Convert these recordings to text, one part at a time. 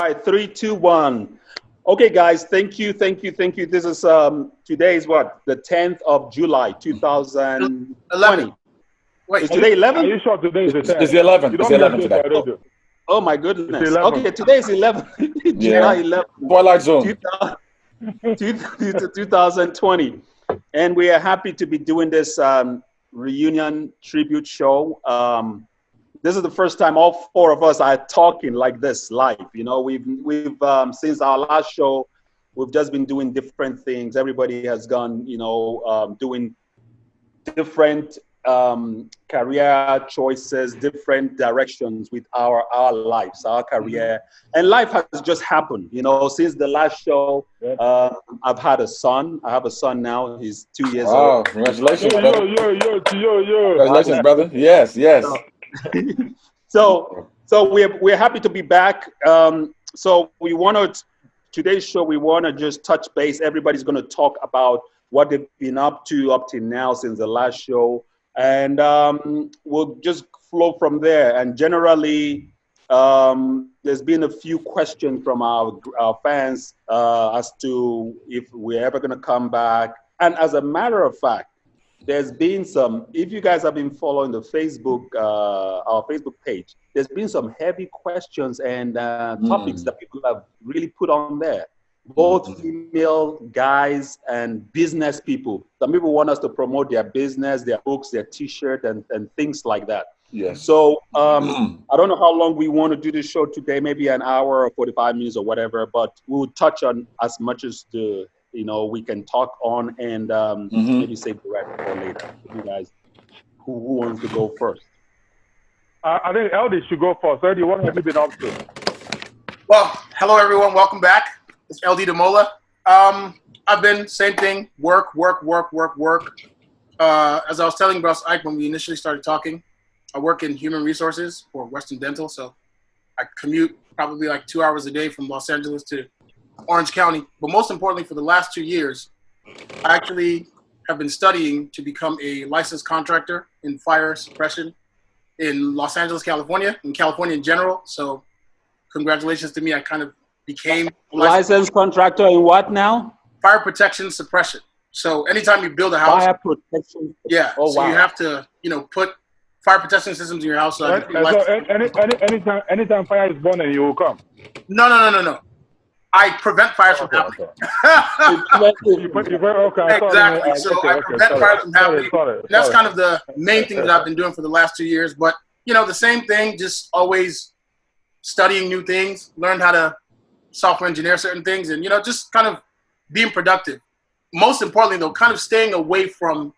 right, 3, 2, 1. Okay, guys, thank you. This is today is what, the 10th of July, 2020. 11. Wait, is today 11? Are you sure today is the 10th? It's the 11th. You It's don't the miss 11th this today. radio. Oh my goodness. It's 11. Okay, today is 11. July 11th. Twilight Zone. 2020. And we are happy to be doing this reunion tribute show. This is the first time all 4 of us are talking like this live. You know, we've since our last show, we've just been doing different things. Everybody has gone, you know, doing different career choices, different directions with our lives, our career. And life has just happened, you know, since the last show. I've had a son. I have a son now. He's 2 years old. Congratulations, brother. Yo. Congratulations, brother. Yes. So we're happy to be back. So we want to, today's show, we want to just touch base. Everybody's going to talk about what they've been up to now since the last show. And we'll just flow from there. And generally, there's been a few questions from our fans as to if we're ever going to come back. And as a matter of fact, there's been some, if you guys have been following the Facebook, our Facebook page, there's been some heavy questions and topics that people have really put on there. Both female guys and business people. Some people want us to promote their business, their books, their t-shirt and things like that. Yes. So I don't know how long we want to do this show today, maybe an hour or 45 minutes or whatever, but we'll touch on as much as we can talk on and maybe save the rest for later. You guys, who wants to go first? I think LD should go first. LD, what have you been up to? Well, hello everyone. Welcome back. It's LD Demola. I've been same thing. Work. As I was telling Bros Ike when we initially started talking, I work in human resources for Western Dental, so I commute probably like 2 hours a day from Los Angeles to Orange County. But most importantly, for the last 2 years, I actually have been studying to become a licensed contractor in fire suppression in Los Angeles, California, in California in general. So congratulations to me. I kind of became licensed contractor in what now? Fire protection suppression. So anytime you build a house, fire protection. Yeah. Oh, so wow. you have to, put fire protection systems in your house. So anytime fire is burning, you will come. No. I prevent fires from happening. Exactly. So I prevent fires from happening. That's kind of the main thing that I've been doing for the last 2 years. But, the same thing, just always studying new things, learned how to software engineer certain things, and, just kind of being productive. Most importantly, though, kind of staying away from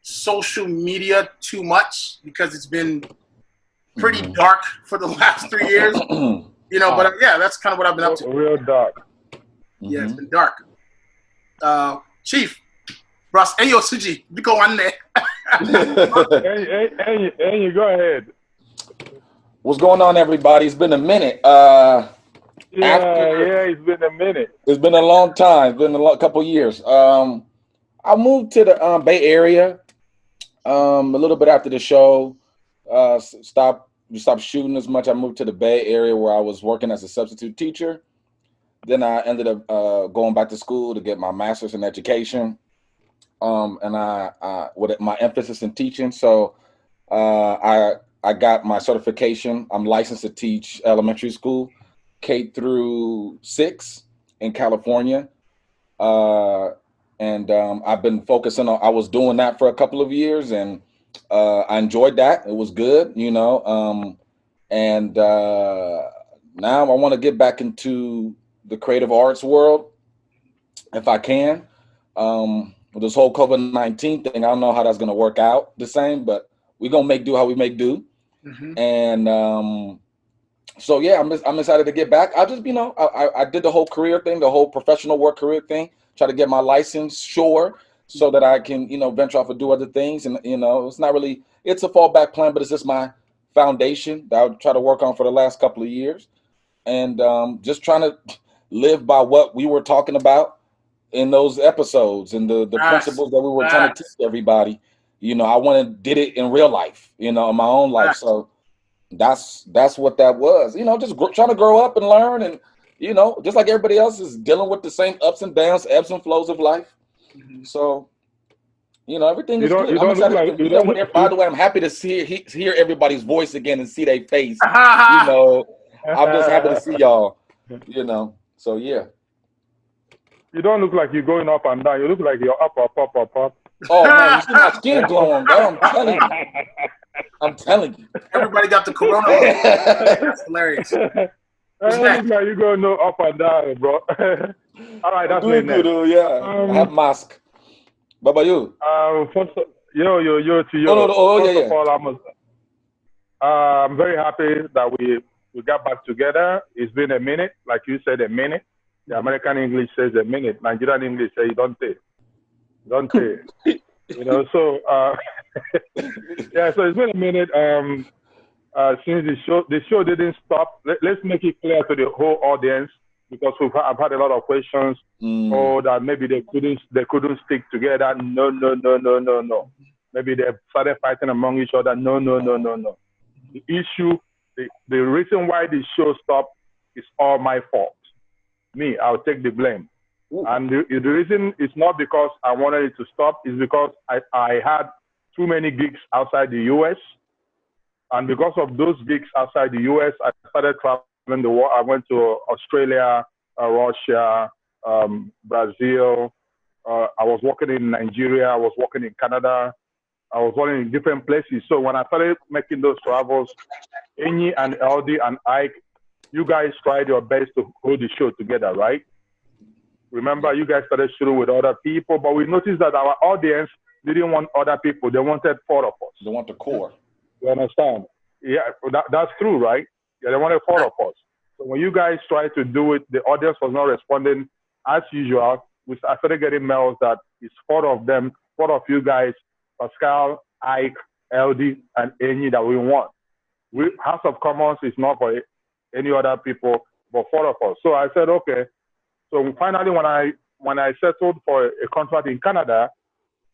social media too much because it's been pretty dark for the last 3 years. But yeah, that's kind of what I've been up to. Real dark. Yeah, it's been dark. Chief, Ross, hey, yo, Suji, you go on there. Hey, you go ahead. What's going on, everybody? It's been a minute. It's been a minute. It's been a long time. It's been a couple years. I moved to the Bay Area a little bit after the show. Stopped shooting as much. I moved to the Bay Area where I was working as a substitute teacher. Then I ended up going back to school to get my master's in education, and I with my emphasis in teaching. So I got my certification. I'm licensed to teach elementary school, K through 6 in California, and I've been focusing on. I was doing that for a couple of years, and I enjoyed that. It was good, and now I want to get back into the creative arts world if I can. With this whole COVID-19 thing, I don't know how that's going to work out the same, but we're going to make do how we make do. And so, yeah, I'm excited to get back. I just, I did the whole career thing, the whole professional work career thing, try to get my license, so that I can, venture off and do other things. And, it's not really, it's a fallback plan, but it's just my foundation that I'll try to work on for the last couple of years. And just trying to live by what we were talking about in those episodes and the principles that we were trying to teach everybody. I did it in real life, in my own life. So, that's what that was. You know, just trying to grow up and learn, and you know, just like everybody else is dealing with the same ups and downs, ebbs and flows of life. So, you know, everything is good. I'm excited. By the way, I'm happy to hear everybody's voice again and see their face. You know, I'm just happy to see y'all. You know, so yeah. You don't look like you're going up and down. You look like you're up. Oh man, you see my skin glowing, bro. I'm telling you. Everybody got the corona. That's hilarious. It looks like you're going no up and down, bro. All right, that's doing good. Yeah, I have mask. What about you? First, yo to you. First of all, I'm very happy that we got back together. It's been a minute, like you said, a minute. The American English says a minute. Nigerian English says don't say. Don't say. You know, so yeah, so it's been a minute since the show didn't stop. Let's make it clear to the whole audience, because I've had a lot of questions. Oh, that maybe they couldn't stick together. No. Maybe they started fighting among each other. No. The issue, the reason why the show stopped is all my fault. Me, I'll take the blame. Ooh. And the reason is not because I wanted it to stop, is because I had too many gigs outside the US. And because of those gigs outside the US, I started traveling the world. I went to Australia, Russia, Brazil. I was working in Nigeria. I was working in Canada. I was working in different places. So when I started making those travels, Enyi and LD and Ike, you guys tried your best to hold the show together, right? Remember, you guys started shooting with other people, but we noticed that our audience didn't want other people. They wanted 4 of us. They want the core. You understand? Yeah, that's true, right? Yeah, they wanted 4 of us. So when you guys tried to do it, the audience was not responding as usual. I started getting mails that it's 4 of them, 4 of you guys, Pascal, Ike, LD, and Enyi that we want. House of Commons is not for any other people, but 4 of us. So I said, okay. So finally, when I settled for a contract in Canada,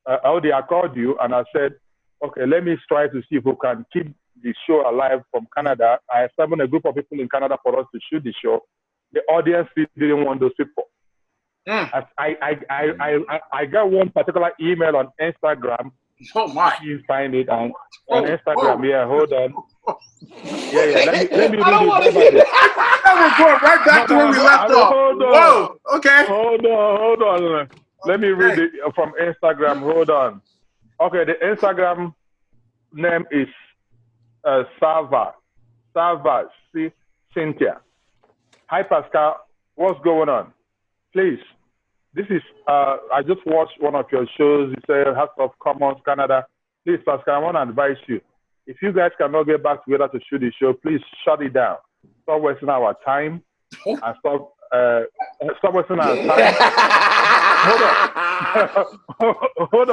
LD, I called you and I said, okay, let me try to see if we can keep the show alive from Canada. I summoned a group of people in Canada for us to shoot the show. The audience didn't want those people. I got one particular email on Instagram. Oh my! You find it on Instagram. Yeah, hold on. Yeah. Let me read it. We're going right back to where we left off. Hold on. Whoa. Okay. Hold on. Let me read it from Instagram. Hold on. Okay, the Instagram name is Salva. Cynthia. Hi Pascal, what's going on? Please. This is, I just watched one of your shows. You say House of Commons, Canada. Please, Pascal, I want to advise you. If you guys cannot get back together to shoot the show, please shut it down. Stop wasting our time. And stop wasting our time. Hold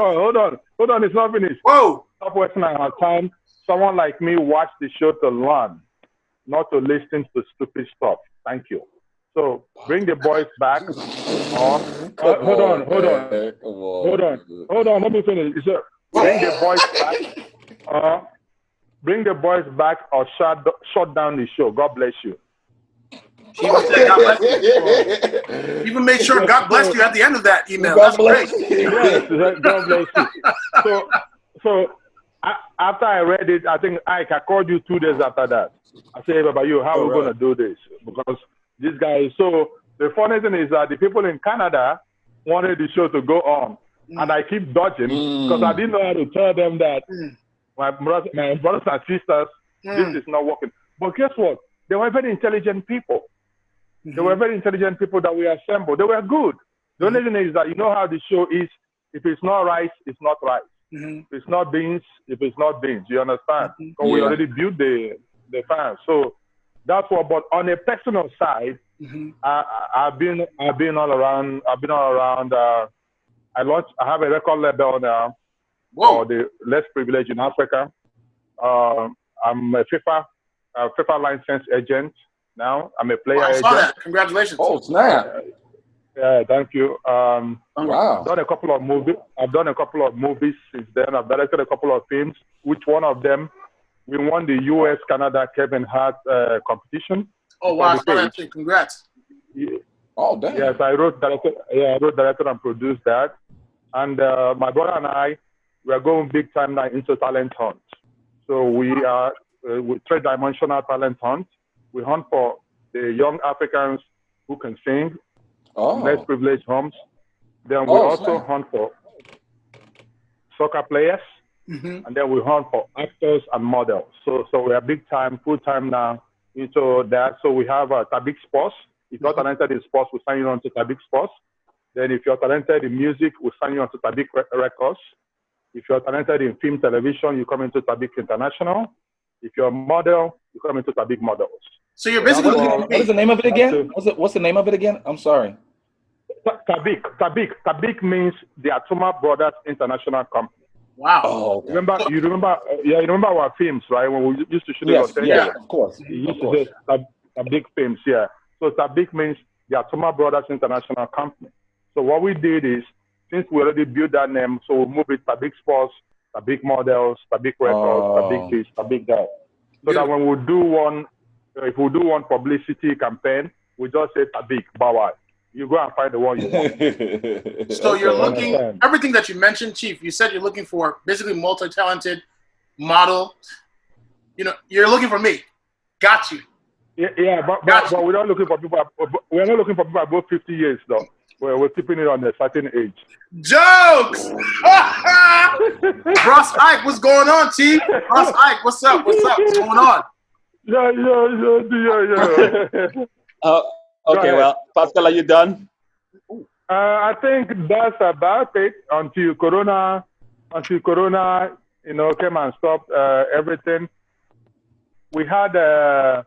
on. It's not finished. Whoa. Stop wasting our time. Someone like me watch the show to learn, not to listen to stupid stuff. Thank you. So bring the boys back. Hold on. Let me finish. Bring the boys back. Bring the boys back or shut down the show. God bless you. Even made sure God bless you at the end of that email. God bless you. Yes, God bless you. So after I read it, I think I called you 2 days after that. I said, hey, Baba, how are we going to do this? Because this guy, so the funny thing is that the people in Canada wanted the show to go on. And I keep dodging because I didn't know how to tell them that my brothers and sisters, this is not working. But guess what? They were very intelligent people. They were very intelligent people that we assembled. They were good. The only thing is that you know how the show is. If it's not rice, it's not rice. If it's not beans, if it's not beans. You understand? Because we already built the fans. So that's what. But on a personal side, I've been all around. I have a record label now. For the less privileged in Africa. I'm a FIFA licensed agent now. I'm a player agent. I saw that. Congratulations. Oh, snap. Yeah, thank you. Wow. I've done a couple of movies since then. I've directed a couple of films, which one of them We won the U.S. Canada Kevin Hart competition. Oh wow! I saw that too. Congrats. Yeah. Oh damn. Yes, I wrote, directed, and produced that. And my brother and I, we are going big time now into talent hunt. So we are with three-dimensional talent hunt. We hunt for the young Africans who can sing, less privileged homes. Then we also hunt for soccer players, and then we hunt for actors and models. So we are big time, full time now into that. So we have Tabik Sports. If you're talented in sports, we sign you on to Tabik Sports. Then if you're talented in music, we sign you on to Tabik Records. If you're talented in film, television, you come into Tabik International. If you're a model, you come into Tabik Models. So you're basically what is the name of it again? What's the name of it again? I'm sorry. Tabik means the Atuma Brothers International Company. Wow. Oh, okay. You remember our films, right? When we used to shoot it on television. Yeah, of course. You used to say Tabik films, yeah. So Tabik means the Atuma Brothers International Company. So what we did is, since we already built that name, so we moved it Tabik Sports, Tabik Models, Tabik Records, Tabik this, Tabik that. So that when we do one, if we do one publicity campaign, we just say Tabik, Bawa. You go and find the one you want. So you're looking, everything that you mentioned, Chief, you said you're looking for basically multi-talented model. You know, you're looking for me. Got you. Yeah, but we're not looking for people. We're not looking for people above 50 years, though. We're keeping it on a certain age. Jokes! Ross Ike, what's going on, Chief? Ross Ike, what's up? What's going on? Yeah. Okay, well, Pascal, are you done? I think that's about it until Corona, came and stopped everything. We had a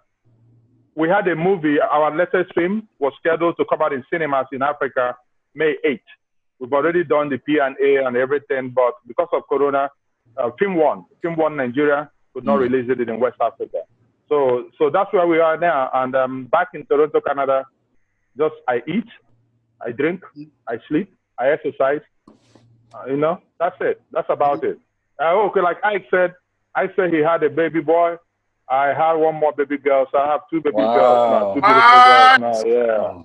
movie. Our latest film was scheduled to come out in cinemas in Africa May 8th. We've already done the P&A and everything, but because of Corona, Film One Nigeria could not release it in West Africa. So that's where we are now. And I'm back in Toronto, Canada. Just I eat, I drink, I sleep, I exercise. That's it. That's about it. Okay, like Ike said he had a baby boy. I had one more baby girl, so I have two baby girls now. Two beautiful girls now. Yeah.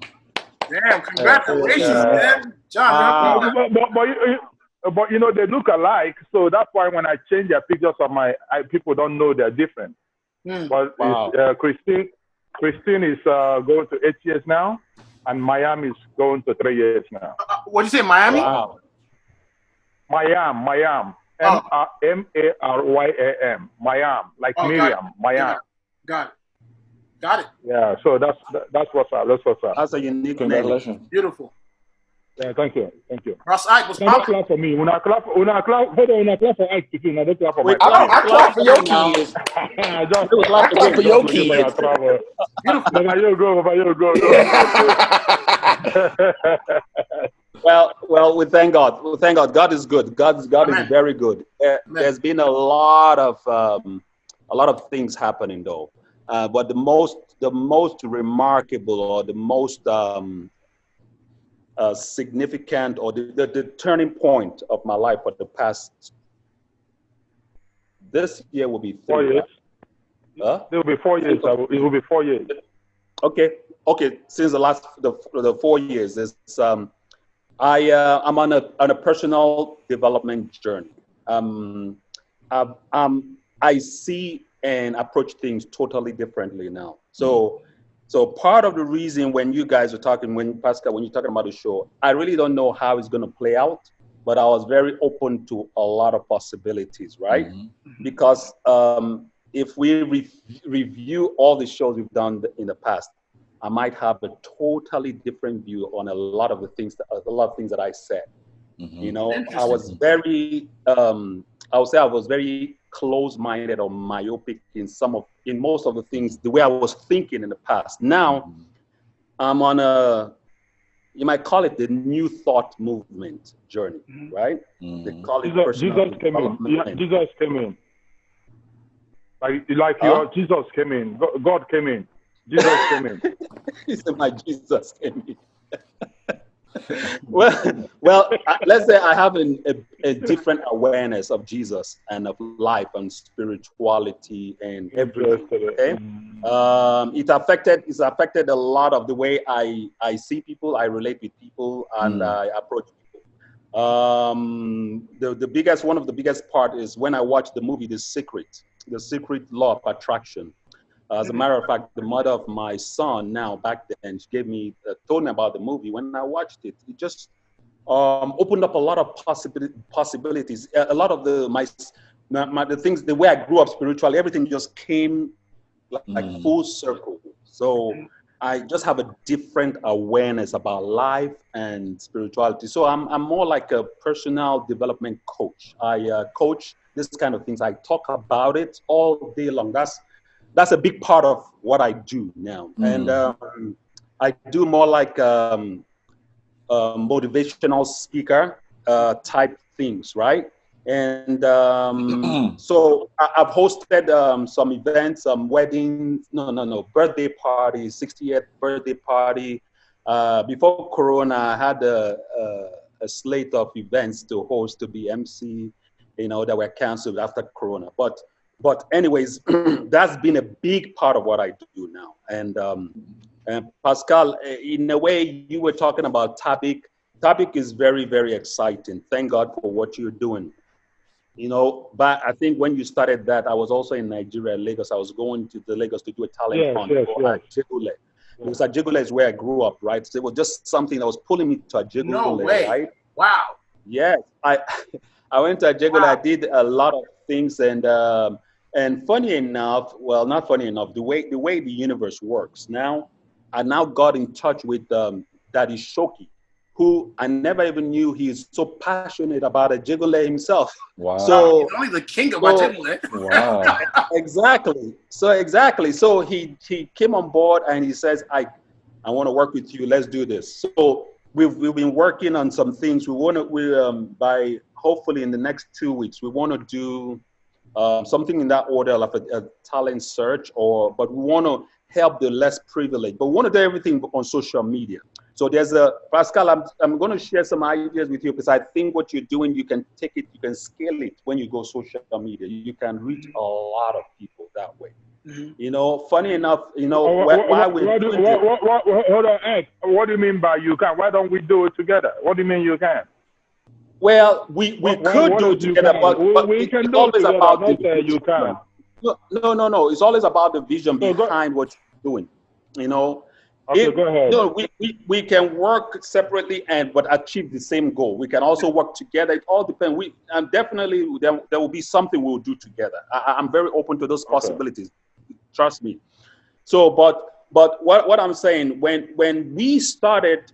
Damn! Congratulations, man, John. But they look alike, so that's why when I change their pictures of people don't know they're different. But Christine is going to 8 years now, and Miami is going to 3 years now. What did you say, Miami? Wow. Miami. Maryam. Miami, like Miriam. Miami. Got it. Yeah. So that's what's up. That's a unique Congratulations. name. Beautiful. Yeah, thank you. Ross Ike was not clap for me. When I clap for Ike, I don't clap for my I clap for your kids. I clap for your kids. Well, we thank God. God is good. God is very good. There's been a lot of things happening though, but the most remarkable or the most significant or the turning point of my life for the past. This year will be 4 years. It will be 4 years. It will be 4 years. Okay. Since the 4 years is I'm on a personal development journey. I see and approach things totally differently now. So part of the reason when you guys are talking, Pascal, when you're talking about the show, I really don't know how it's going to play out, but I was very open to a lot of possibilities, right? Because if we review all the shows we've done in the past, I might have a totally different view on a lot of things that I said. I was very, I would say I was very close-minded or myopic in most of the things, the way I was thinking in the past. Now, I'm on you might call it the new thought movement journey, right? They call it personal development. Jesus came in. Jesus came in. God came in. Jesus came in. He said, my Jesus came in. Well, let's say I have a different awareness of Jesus and of life and spirituality and everything. Okay, it's affected a lot of the way I see people, I relate with people, and I approach people. One of the biggest part is when I watched the movie The Secret Law of Attraction. As a matter of fact, the mother of my son now back then, she told me about the movie. When I watched it, it just opened up a lot of possibilities. A lot of the things, the way I grew up spiritually, everything just came like full circle. So I just have a different awareness about life and spirituality. So I'm more like a personal development coach. I coach this kind of things. I talk about it all day long. That's a big part of what I do now. And I do more like motivational speaker type things, right? And so I've hosted some events, some weddings, birthday parties, 60th birthday party. Before Corona, I had a slate of events to host, to be MC, that were canceled after Corona. But anyways, that's been a big part of what I do now. And Pascal, in a way, you were talking about topic. Topic is very, very exciting. Thank God for what you're doing. But I think when you started that, I was also in Nigeria, Lagos. I was going to the Lagos to do a talent hunt for Ajegule. Because Ajegule is where I grew up, right? So it was just something that was pulling me to Ajegule. No way. Right? Wow. Yes. I went to Ajegule. Wow. I did a lot of things, and funny enough, well, not funny enough, the way the universe works now, I now got in touch with Daddy Shoki, who I never even knew he's so passionate about Ajegule himself. Wow. So he's only the king of Ajegule. Wow. Exactly. So he came on board and he says, I want to work with you. Let's do this. So we've been working on some things. By hopefully in the next 2 weeks, we want to do something in that order, like a talent search, but we want to help the less privileged, but we want to do everything on social media. So Pascal, I'm going to share some ideas with you, because I think what you're doing, you can take it, you can scale it when you go social media. You can reach a lot of people that way. Funny enough, hold on, Ed. What do you mean by you can? Why don't we do it together? What do you mean you can? Well, we could do it together, but we can it's do always it together. about Not that you can. No. It's always about the vision behind what you're doing. Okay, go ahead. No, we can work separately but achieve the same goal. We can also work together. It all depends. Definitely there will be something we'll do together. I'm very open to those possibilities. Trust me. So, but what I'm saying, when we started,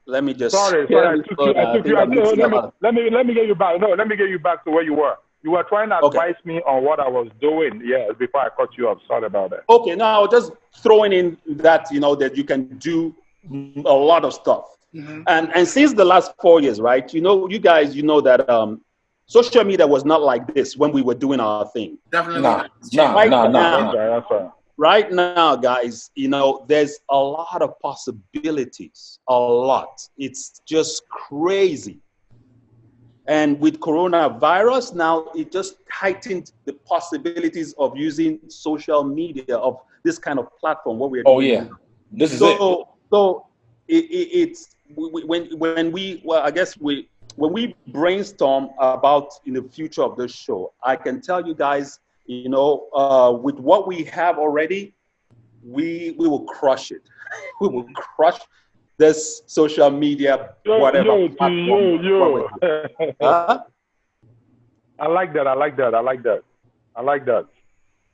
let me just. Sorry. Let me get you back. No, let me get you back to where you were. You were trying to advise me on what I was doing. Yeah, before I cut you off. Sorry about that. Okay, now just throwing in that that you can do a lot of stuff. And since the last 4 years, right? You guys, that social media was not like this when we were doing our thing. Definitely not. Right now, guys, there's a lot of possibilities. A lot. It's just crazy. And with coronavirus, now it just heightened the possibilities of using social media, of this kind of platform. What we're doing. Oh yeah, this is it. So it's when we brainstorm about in the future of this show, I can tell you guys, with what we have already, we will crush it. We will crush this social media, whatever. I like that.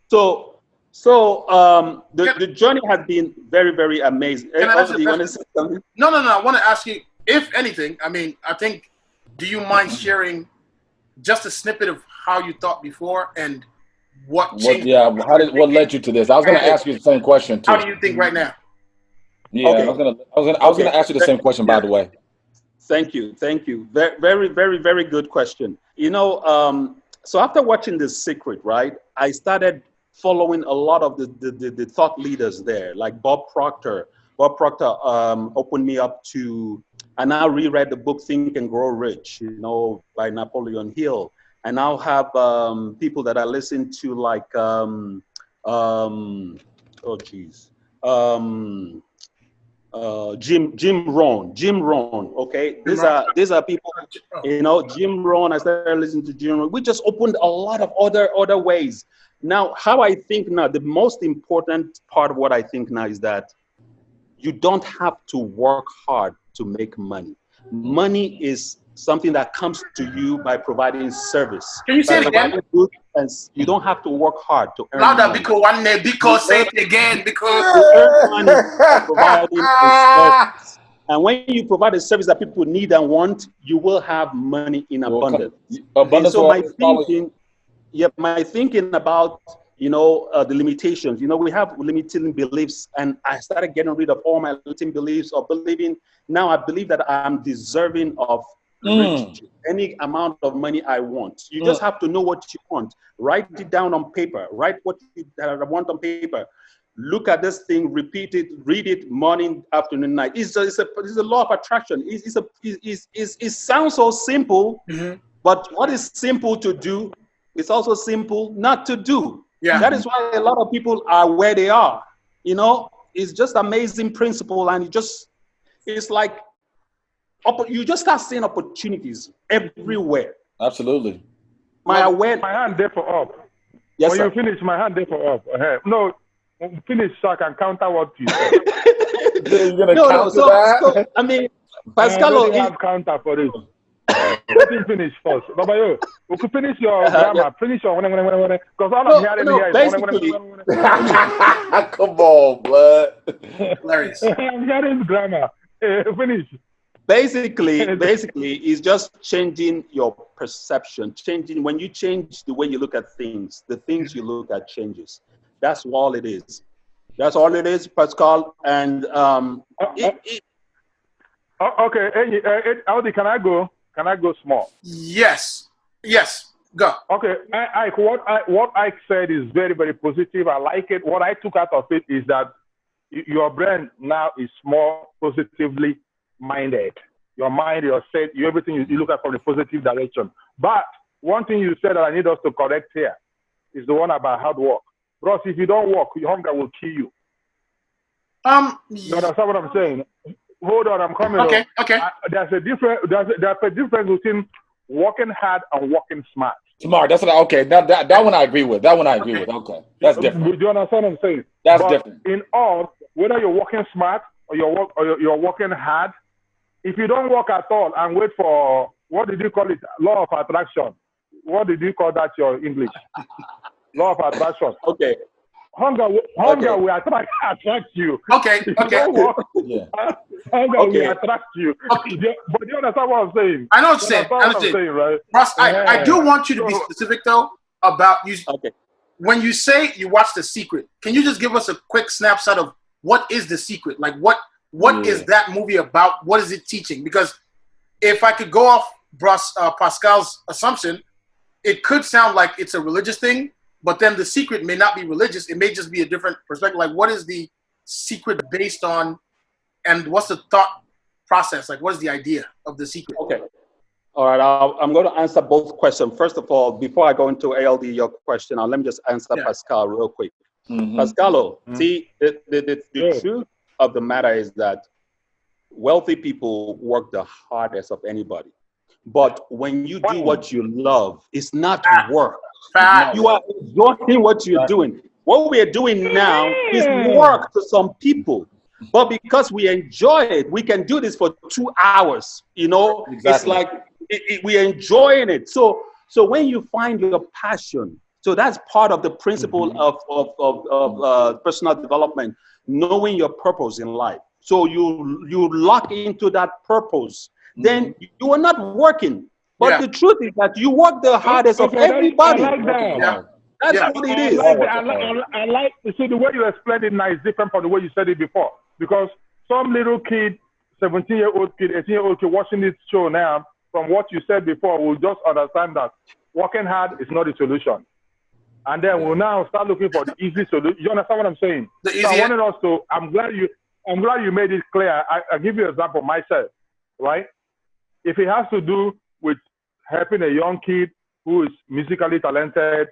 So the journey has been very, very amazing. Do you want to say something? No. I want to ask you, if anything, do you mind sharing just a snippet of how you thought before and what changed? What led you to this? I was going to ask you the same question too. How do you think right now? Yeah, okay. I was gonna ask you the same question, by the way. Thank you. Very, very, very, very good question. So after watching The Secret, right, I started following a lot of the thought leaders there, like Bob Proctor. Bob Proctor opened me up to I now reread the book Think and Grow Rich, by Napoleon Hill. I now have people that I listen to like, Jim Rohn. Okay, these are people, Jim Rohn. I started listening to Jim Rohn. We just opened a lot of other ways. Now, how I think now, the most important part of what I think now is that you don't have to work hard to make money. Money is something that comes to you by providing service. Can you say it again? And you don't have to work hard to earn louder, money. because say it again, because you earn money by providing a service. And when you provide a service that people need and want, you will have money in abundance. So my thinking about the limitations. We have limiting beliefs, and I started getting rid of all my limiting beliefs of believing. Now I believe that I'm deserving of riches, any amount of money I want. You just have to know what you want. Write it down on paper. Write what you want on paper. Look at this thing, repeat it, read it morning, afternoon, night. It's a law of attraction. It sounds so simple, but what is simple to do is also simple not to do. Yeah. That is why a lot of people are where they are. It's just amazing principle, and it's like you just start seeing opportunities everywhere. Absolutely. My hand there for up. Yes, when sir. you finish, my hand there for up. No, finish so I can counter what you said. You're gonna counter that? So, I mean, Pascal, have counter for this. Let him finish first. Babayo, we could finish your grammar. Finish your because all I'm hearing here is basically. Come on, blood. Hilarious. I'm hearing grammar. Finish. Basically, it's just changing your perception. Changing when you change the way you look at things, the things you look at changes. That's all it is. That's all it is, Pascal. And okay. Audi, can I go? Can I go small? Yes. Go. Okay. What Ike said is very, very positive. I like it. What I took out of it is that your brain now is more positively minded. Your mind, your set, everything you look at from the positive direction. But one thing you said that I need us to correct here is the one about hard work. Bros, if you don't work, your hunger will kill you. You understand what I'm saying? Hold on, I'm coming. Okay. There's a difference between working hard and working smart. Smart. That's what. Okay. That one I agree with. Okay. That's different. Do you understand what I'm saying? That's different. In all, whether you're working smart or you're working hard, if you don't work at all and wait for, what did you call it? Law of attraction. What did you call that? Your English? Law of attraction. Okay. Hunger will attract you. Okay. Hunger will attract you. Okay. But you understand what I'm saying? I know what you're saying. Right? Ross, I do want you to be specific though about you. Okay. When you say you watch The Secret, can you just give us a quick snapshot of what is The Secret? Like what is that movie about? What is it teaching? Because if I could go off Pascal's assumption, it could sound like it's a religious thing. But then The Secret may not be religious. It may just be a different perspective. Like, what is The Secret based on, and what's the thought process? Like, what is the idea of The Secret? Okay. All right. I'm going to answer both questions. First of all, before I go into ALD, your question, let me just answer Pascal real quick. Pascalo, see, the truth of the matter is that wealthy people work the hardest of anybody. But when you do what you love, it's not work. You are enjoying what you're doing. What we are doing now is work to some people. But because we enjoy it, we can do this for 2 hours. Exactly. It's like we're enjoying it. So when you find your passion, so that's part of the principle of personal development, knowing your purpose in life. So you lock into that purpose. Then you are not working. But the truth is that you work the hardest of everybody. I like that. That's what it is. I like to see the way you explained it now is different from the way you said it before. Because some little kid, 17-year-old kid, 18-year-old kid watching this show now, from what you said before, will just understand that working hard is not the solution. And then we'll now start looking for the easy solution. You understand what I'm saying? I'm glad you made it clear. I'll give you an example myself. right? If it has to do with helping a young kid who is musically talented,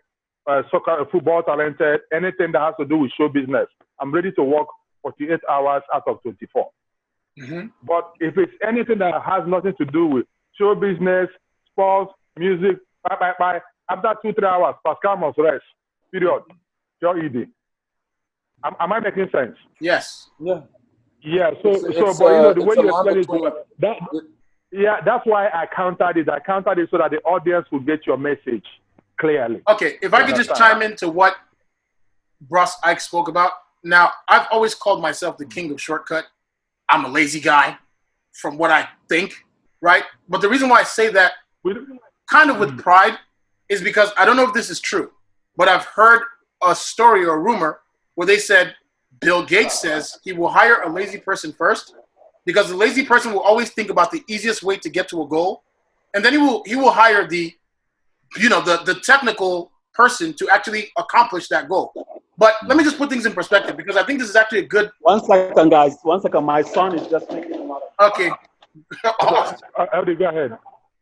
soccer, football talented, anything that has to do with show business, I'm ready to work 48 hours out of 24. Mm-hmm. But if it's anything that has nothing to do with show business, sports, music, bye. After 2-3 hours, Pascal must rest. Period. Joe Edie. Am I making sense? Yes. Yeah. Yeah. So, but the way you explain it, that's why I counted it. I counted it so that the audience will get your message clearly. Okay. If I could just chime into what Bros Ike spoke about. Now, I've always called myself the king of shortcut. I'm a lazy guy, from what I think, right? But the reason why I say that, kind of with pride, is because I don't know if this is true, but I've heard a story or a rumor where they said Bill Gates says he will hire a lazy person first, because the lazy person will always think about the easiest way to get to a goal, and then he will hire the technical person to actually accomplish that goal. But let me just put things in perspective, because I think this is actually a good. 1 second, guys. 1 second. My son is just making a lot of. Okay. Elder, go ahead.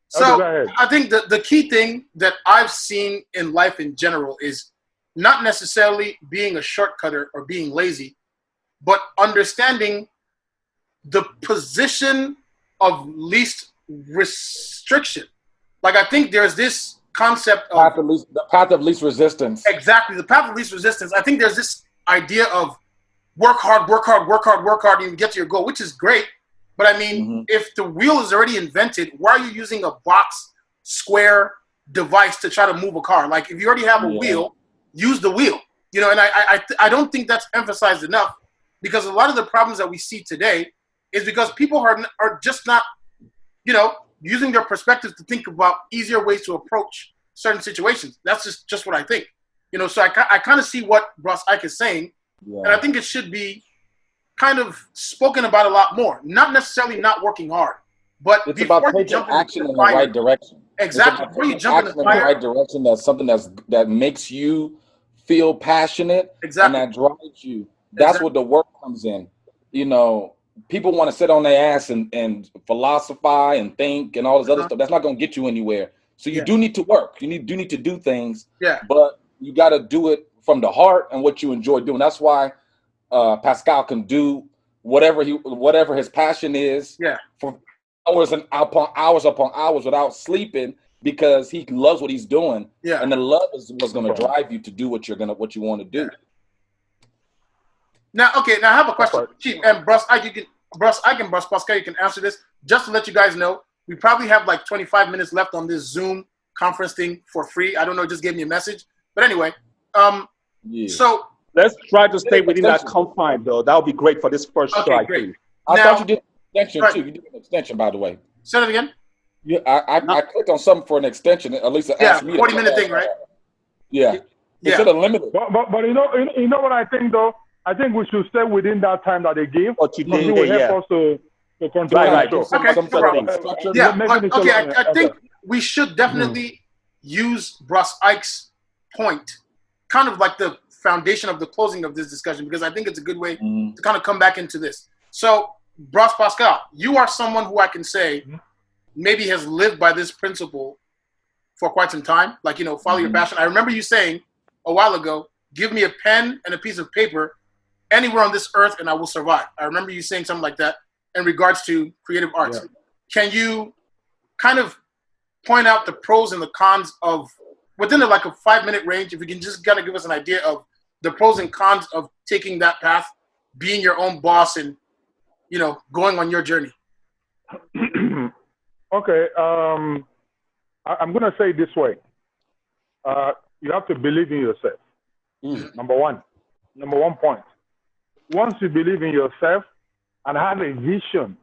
So I think the key thing that I've seen in life in general is not necessarily being a shortcutter or being lazy, but understanding the position of least restriction. Like, I think there's this concept of the path of least resistance. Exactly, the path of least resistance. I think there's this idea of work hard, and you get to your goal, which is great. But I mean, if the wheel is already invented, why are you using a box, square device to try to move a car? Like, if you already have a wheel, use the wheel. You know, and I don't think that's emphasized enough, because a lot of the problems that we see today is because people are just not, using their perspectives to think about easier ways to approach certain situations. That's just what I think. So I kind of see what Bros Ike is saying, and I think it should be kind of spoken about a lot more. Not necessarily not working hard, but it's about taking action in the right direction. Exactly. Before you jump in the right direction, that's something that makes you feel passionate, and that drives you. That's what the work comes in. People want to sit on their ass and philosophize and think and all this other stuff. That's not going to get you anywhere. So you do need to work. You do need to do things. Yeah. But you got to do it from the heart and what you enjoy doing. That's why Pascal can do whatever his passion is. Yeah. For hours upon hours without sleeping, because he loves what he's doing. Yeah. And the love is what's going to drive you to do what you want to do. Yeah. Now I have a question, Chief, and Bros Ike and Bros Pascal, you can answer this. Just to let you guys know, we probably have like 25 minutes left on this Zoom conference thing for free. I don't know, it just gave me a message. But anyway, so let's try to stay within that confine, though. That would be great for this first show. Great. I thought you did an extension too. You did an extension, by the way. Say that again. Yeah, I clicked on something for an extension. At least it asked me. 40-minute thing, right? Yeah. Instead of limited. But you know what I think though? I think we should stay within that time that they give. What you did, will help us to control right. the show. Okay, I think we should definitely use Bros Ike's point, kind of like the foundation of the closing of this discussion, because I think it's a good way to kind of come back into this. So, Bros Pascal, you are someone who I can say maybe has lived by this principle for quite some time. Like, follow your passion. I remember you saying a while ago, give me a pen and a piece of paper anywhere on this earth and I will survive. I remember you saying something like that in regards to creative arts. Yeah. Can you kind of point out the pros and the cons of, within a 5-minute range, if you can just kind of give us an idea of the pros and cons of taking that path, being your own boss and, going on your journey? Okay. I'm going to say it this way. You have to believe in yourself. Number one point. Once you believe in yourself and have a vision,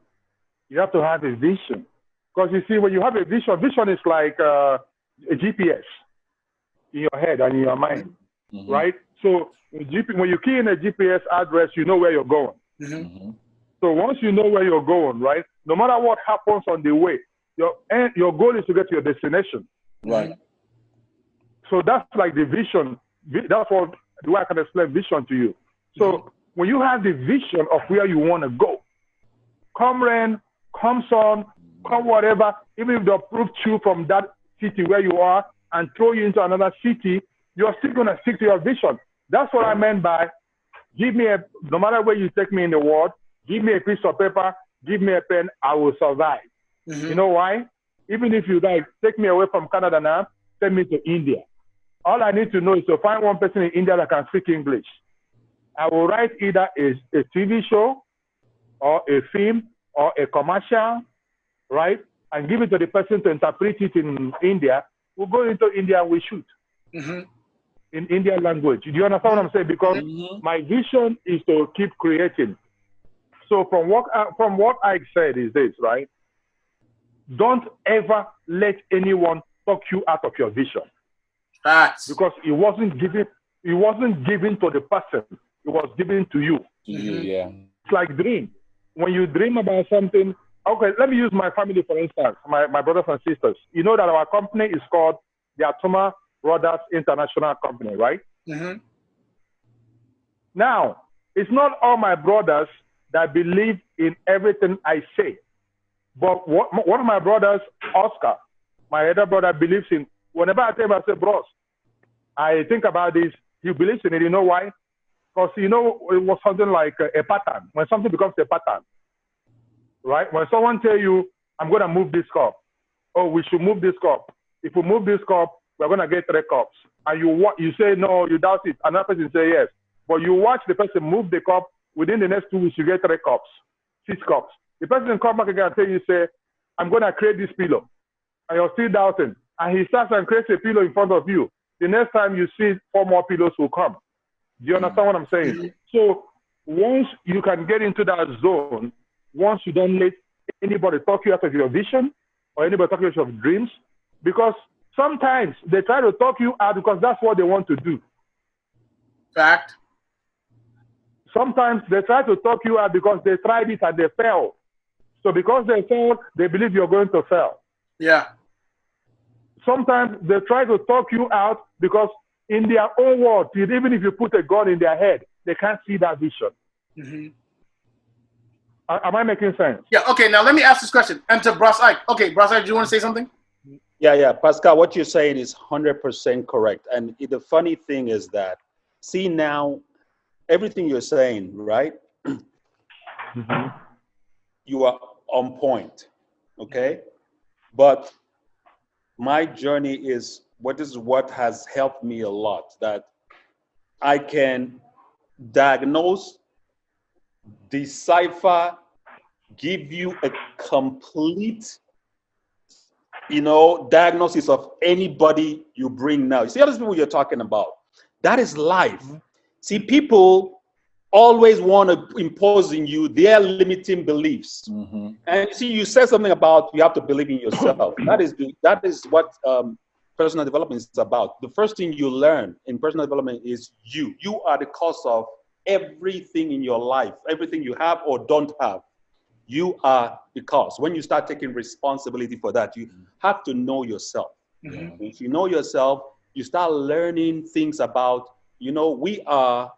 you have to have a vision. Because you see, when you have a vision is like a GPS in your head and in your mind, right? So when you key in a GPS address, you know where you're going. So once you know where you're going, right, no matter what happens on the way, your goal is to get to your destination. Right. So that's like the vision. That's what the way I can explain vision to you. So when you have the vision of where you want to go, come rain, comes on, come whatever, even if they uproot you from that city where you are and throw you into another city, you're still going to stick to your vision. That's what I meant by no matter where you take me in the world, give me a piece of paper, give me a pen, I will survive. Mm-hmm. You know why? Even if you take me away from Canada now, send me to India. All I need to know is to find one person in India that can speak English. I will write either a TV show or a film or a commercial, right? And give it to the person to interpret it in India. We'll go into India and we shoot in Indian language. Do you understand what I'm saying? Because my vision is to keep creating. So from what I said is this, right? Don't ever let anyone talk you out of your vision. Facts. Because it wasn't given to the person. It was given to you. Yeah. It's like dream. When you dream about something, okay, let me use my family for instance, my brothers and sisters. You know that our company is called the APTHOC Brothers International Company, right? Mm-hmm. Now, it's not all my brothers that believe in everything I say. But one of my brothers, Oscar, my elder brother, believes in, whenever I tell him, I say, bros, I think about this, he believes in it. You know why? Because, it was something like a pattern. When something becomes a pattern, right? When someone tells you, I'm going to move this cup. Oh, we should move this cup. If we move this cup, we're going to get 3 cups. And you say, no, you doubt it. Another person say yes. But you watch the person move the cup. Within the next 2 weeks, you get 3 cups, 6 cups. The person come back again and tell you, say, I'm going to create this pillow. And you're still doubting. And he starts and creates a pillow in front of you. The next time you see 4 more pillows will come. Do you understand what I'm saying? So once you can get into that zone, once you don't let anybody talk you out of your vision or anybody talk you out of your dreams, because sometimes they try to talk you out because that's what they want to do. Fact. Sometimes they try to talk you out because they tried it and they failed. So because they failed, they believe you're going to fail. Yeah. Sometimes they try to talk you out because in their own world, even if you put a gun in their head, they can't see that vision. Mm-hmm. Am I making sense? Yeah, okay, now let me ask this question. And to Bros Ike. Okay, Bros Ike, do you want to say something? Yeah, Pascal, what you're saying is 100% correct. And the funny thing is that, see now, everything you're saying, right? Mm-hmm. You are on point, okay? But my journey is what has helped me a lot, that I can diagnose, decipher, give you a complete, diagnosis of anybody you bring now. You see all these people you're talking about? That is life. Mm-hmm. See, people always want to impose in you their limiting beliefs. Mm-hmm. And see, you said something about you have to believe in yourself. That is what personal development is about. The first thing you learn in personal development is you. You are the cause of everything in your life, everything you have or don't have. You are the cause. When you start taking responsibility for that, you have to know yourself. Mm-hmm. If you know yourself, you start learning things about, we are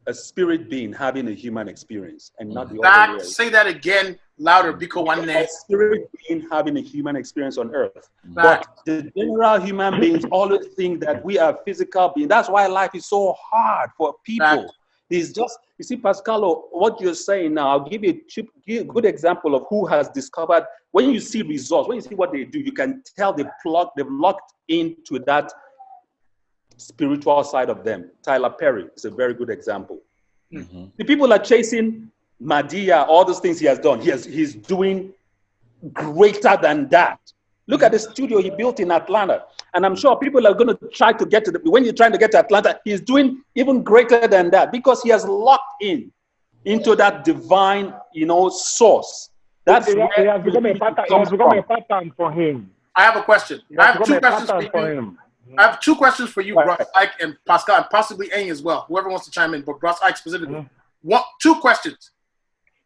a spirit being having a human experience and not the other way. Say that again louder, because one a spirit being having a human experience on earth. But the general human beings always think that we are physical beings. That's why life is so hard for people. It's just, you see, Pascalo, what you're saying now, I'll give you a good example of who has discovered. When you see results, when you see what they do, you can tell they've locked into that spiritual side of them. Tyler Perry is a very good example. Mm-hmm. The people are chasing Madea, all those things he has done. He's doing greater than that. Look at the studio he built in Atlanta. And I'm sure people are going to try to get to when you're trying to get to Atlanta, he's doing even greater than that because he has locked into that divine, source. That's it has become a pattern for him. I have a question. I have 2 questions for you. I have 2 questions for you, Bros Ike and Pascal, and possibly Eng as well. Whoever wants to chime in, but Bros Ike specifically. 2 questions.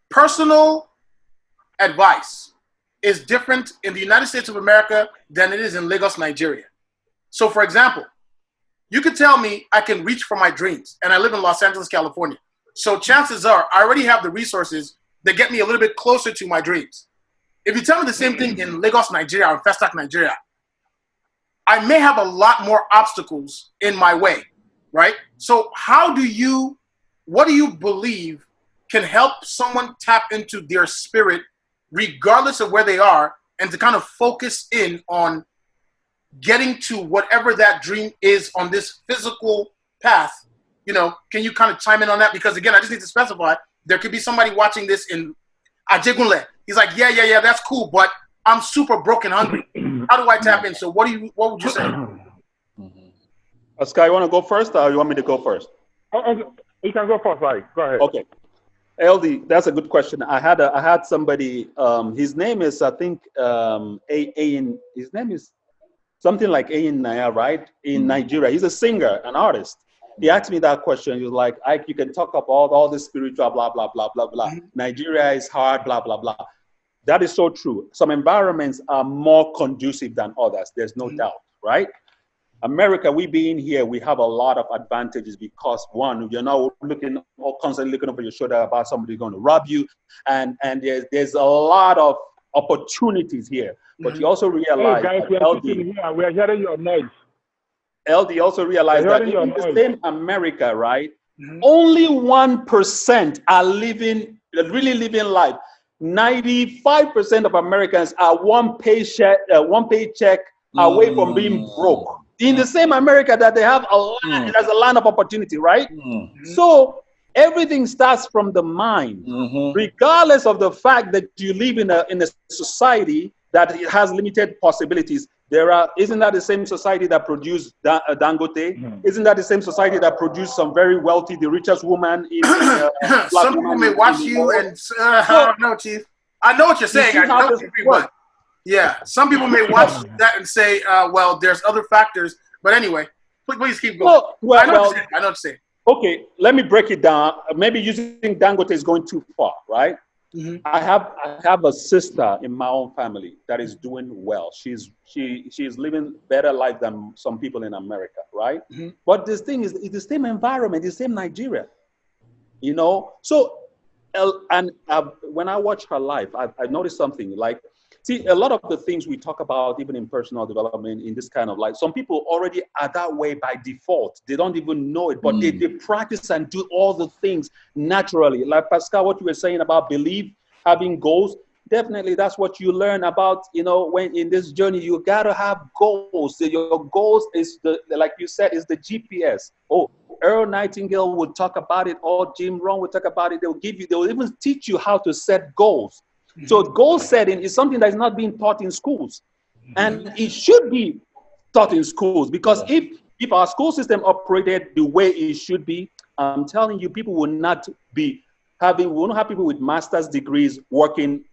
Personal advice is different in the United States of America than it is in Lagos, Nigeria. So, for example, you could tell me I can reach for my dreams, and I live in Los Angeles, California. So chances are I already have the resources that get me a little bit closer to my dreams. if you tell me the same thing in Lagos, Nigeria, or APTHOC, Nigeria, I may have a lot more obstacles in my way, right? So what do you believe can help someone tap into their spirit regardless of where they are, and to kind of focus in on getting to whatever that dream is on this physical path? You know, can you kind of chime in on that? Because again, I just need to specify, there could be somebody watching this in Ajegunle. He's like, yeah, that's cool, but I'm super broken hungry. How do I tap in? So what would you say? Oscar, you want to go first, or you want me to go first? You can go first, right? Go ahead. Okay. LD, that's a good question. I had somebody, his name is, I think, his name is something like Ayin Naya, right? In Nigeria. He's a singer, an artist. He asked me that question. He was like, Ike, you can talk about all this spiritual, blah, blah, blah, blah, blah. Nigeria is hard, blah, blah, blah. That is so true. Some environments are more conducive than others. There's no doubt, right? America, we being here, we have a lot of advantages because, one, you're not constantly looking over your shoulder about somebody going to rob you. And there's a lot of opportunities here. But you also realize, hey guys, we are hearing your noise. LD also realized that in the same America, right, only 1% are really living life. 95% of Americans are one paycheck away from being broke. In the same America that they have there's a land of opportunity, right? So everything starts from the mind, regardless of the fact that you live in a society that it has limited possibilities. Isn't that the same society that produced Dangote? Isn't that the same society that produced some very wealthy, the richest woman in some people may watch you and I don't know, Chief. I know what you're saying. I know what you're yeah, some people may watch that and say, well, there's other factors. But anyway, please keep going. I know what you're saying. Okay, let me break it down. Maybe using Dangote is going too far, right? I have a sister in my own family that is doing well. She's living better life than some people in America, right? But this thing is, it's the same environment, the same Nigeria, you know. So, when I watch her life, I noticed something. Like, see, a lot of the things we talk about, even in personal development, in this kind of life, some people already are that way by default. They don't even know it, but they practice and do all the things naturally. Like Pascal, what you were saying about belief, having goals, definitely that's what you learn about, you know, when in this journey, you got to have goals. Your goals is like you said, is the GPS. Oh, Earl Nightingale would talk about it, or Jim Rohn would talk about it. They'll even teach you how to set goals. So goal setting is something that is not being taught in schools. And it should be taught in schools, because if our school system operated the way it should be, I'm telling you, people will not have people with master's degrees working,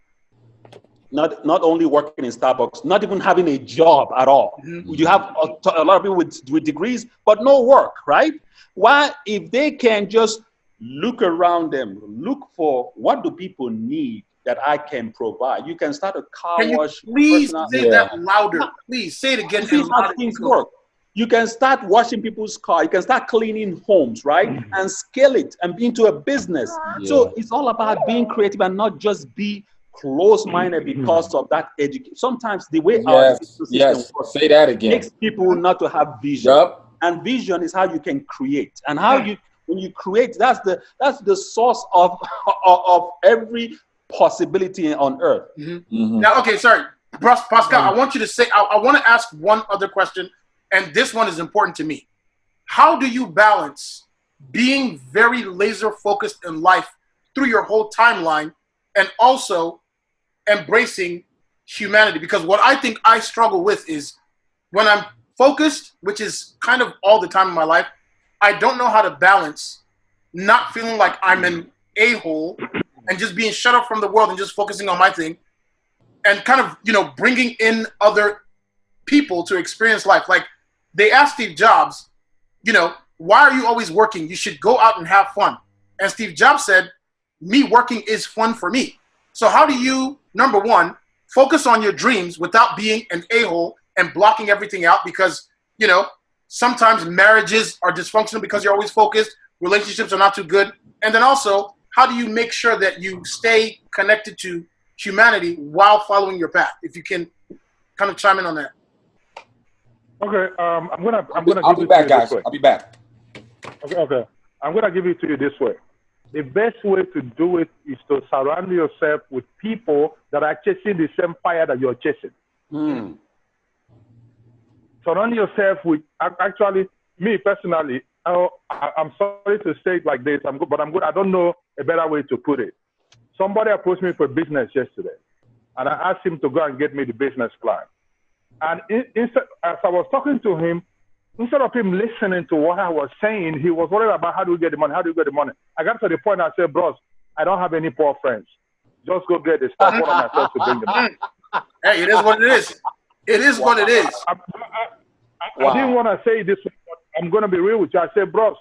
not only working in Starbucks, not even having a job at all. You have a lot of people with degrees, but no work, right? Why, if they can just look around them, look for what do people need that I can provide. You can start a car wash. Please say that louder. Please say it again. See how things work. You can start washing people's car. You can start cleaning homes, right? And scale it and be into a business. So it's all about being creative and not just be close-minded because of that education. Sometimes the way our system works, say that again, makes people not to have vision. And vision is how you can create. And when you create, that's the source of every possibility on earth. Now, okay, sorry, Pascal, I want you to say, I want to ask one other question, and this one is important to me. How do you balance being very laser focused in life through your whole timeline and also embracing humanity? Because what I think I struggle with is when I'm focused, which is kind of all the time in my life, I don't know how to balance not feeling like I'm an a-hole and just being shut off from the world and just focusing on my thing, and kind of, you know, bringing in other people to experience life. Like, they asked Steve Jobs, you know, why are you always working? You should go out and have fun. And Steve Jobs said, me working is fun for me. So how do you, number one, focus on your dreams without being an a-hole and blocking everything out? Because, you know, sometimes marriages are dysfunctional because you're always focused. Relationships are not too good. And then also, how do you make sure that you stay connected to humanity while following your path. If you can kind of chime in on that. Okay, I'll be back, guys. I'll be back. Okay. I'm gonna give it to you this way. The best way to do it is to surround yourself with people that are chasing the same fire that you're chasing. Surround yourself with, actually, me personally, I'm sorry to say it like this, but I'm good. I don't know a better way to put it. Somebody approached me for business yesterday, and I asked him to go and get me the business plan. And as I was talking to him, instead of him listening to what I was saying, he was worried about how do we get the money, how do we get the money. I got to the point I said, bros, I don't have any poor friends. Just go get the stuff, one of my friends to bring the money. Hey, it is what it is. It is what it is. I didn't want to say this, but I'm going to be real with you. I said, bros,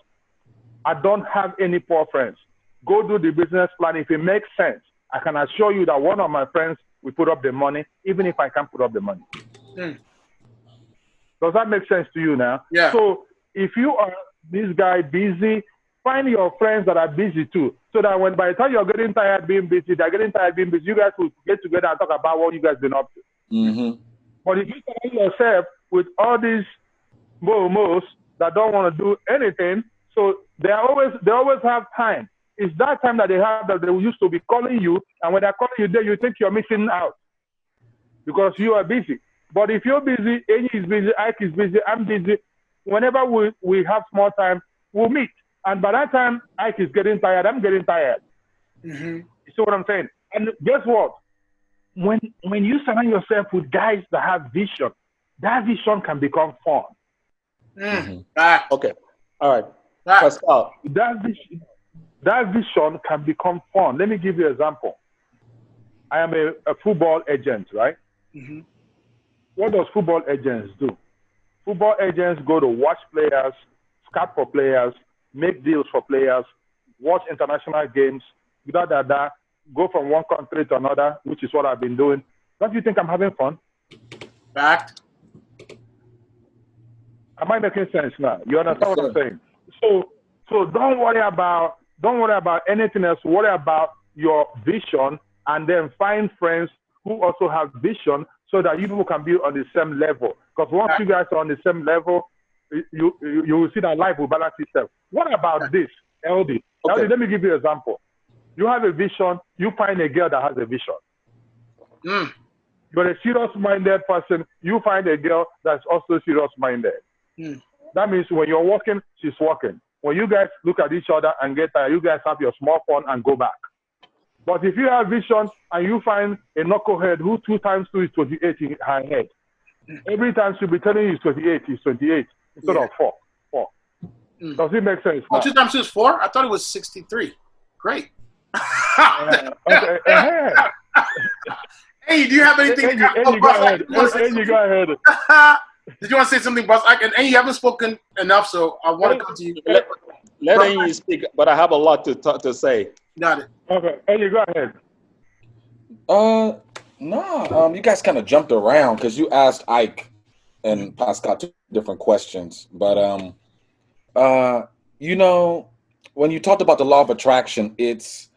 I don't have any poor friends. Go do the business plan. If it makes sense, I can assure you that one of my friends will put up the money, even if I can't put up the money. Does that make sense to you now? Yeah. So if you are this guy busy, find your friends that are busy too. So that when by the time you're getting tired being busy, they're getting tired being busy, you guys will get together and talk about what you guys been up to. But if you surround yourself with all these momos that don't want to do anything, so they always have time. It's that time that they have that they used to be calling you, and when they're calling you there, you think you're missing out because you are busy. But if you're busy, Enyi is busy, Ike is busy, I'm busy, whenever we have small time, we'll meet. And by that time, Ike is getting tired, I'm getting tired. You see what I'm saying? And guess what? When you surround yourself with guys that have vision, that vision can become fun. Okay. All right. Pascal. That vision can become fun. Let me give you an example. I am a football agent, right? What does football agents do? Football agents go to watch players, scout for players, make deals for players, watch international games, go from one country to another, which is what I've been doing. Don't you think I'm having fun? Fact. Am I making sense now? You understand what I'm saying? So don't worry about anything else. Worry about your vision, and then find friends who also have vision, so that you people can be on the same level. Because once you guys are on the same level, you will see that life will balance itself. What about this, LD? Okay. LD, let me give you an example. You have a vision, you find a girl that has a vision. You're a serious-minded person, you find a girl that's also serious-minded. That means when you're walking, she's walking. When you guys look at each other and get tired, you guys have your small fun and go back. But if you have vision and you find a knucklehead who 2 times 2 is 28 in her head, every time she'll be telling you it's 28 instead of 4. Does it make sense? Oh, 2 times 2 is 4? I thought it was 63. Great. Okay. Hey, do you have anything? You go ahead. Did you want to say something, Boss? And you haven't spoken enough, so I want to come to you. Let Enyi speak, but I have a lot to say. Got it. Okay, Enyi, go ahead. No, you guys kind of jumped around because you asked Ike and Pascal 2 different questions. But you know, when you talked about the law of attraction, it's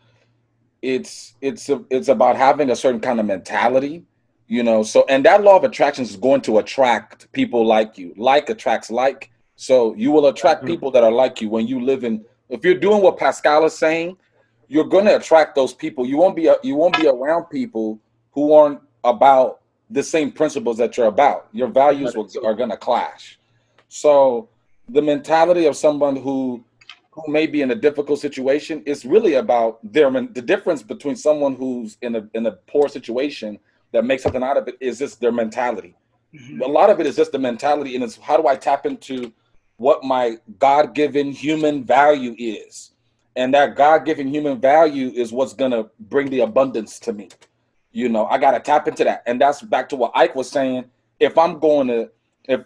about having a certain kind of mentality, you know. So, and that law of attraction is going to attract people like you. Like attracts like. So you will attract people that are like you when you live in. If you're doing what Pascal is saying, you're going to attract those people. You won't be around people who aren't about the same principles that you're about. Your values are going to clash. So the mentality of someone who may be in a difficult situation is really about the difference between someone who's in a poor situation that makes something out of it is just their mentality. A lot of it is just the mentality, and it's how do I tap into what my God-given human value is. And that God-given human value is what's going to bring the abundance to me. You know, I got to tap into that. And that's back to what Ike was saying. If